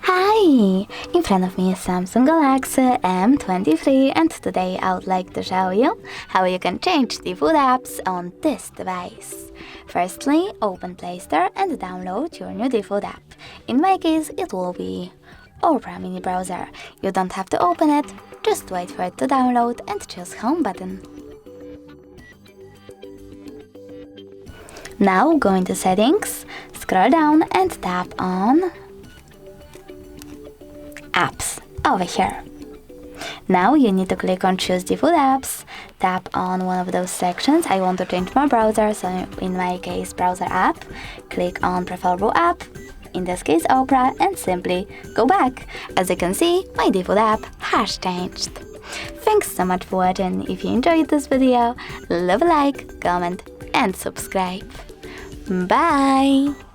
Hi! In front of me is Samsung Galaxy M23 and today I would like to show you how you can change default apps on this device. Firstly, open Play Store and download your new default app. In my case, it will be Opera mini browser. You don't have to open it, just wait for it to download and choose Home button. Now go into Settings, scroll down and tap on Apps over here. Now you need to click on Choose Default Apps, tap on one of those sections. I want to change my browser, so in my case Browser app, click on Preferable app, in this case Opera, and simply go back. As you can see, my default app has changed. Thanks so much for watching. If you enjoyed this video, leave a like, comment and subscribe. Bye!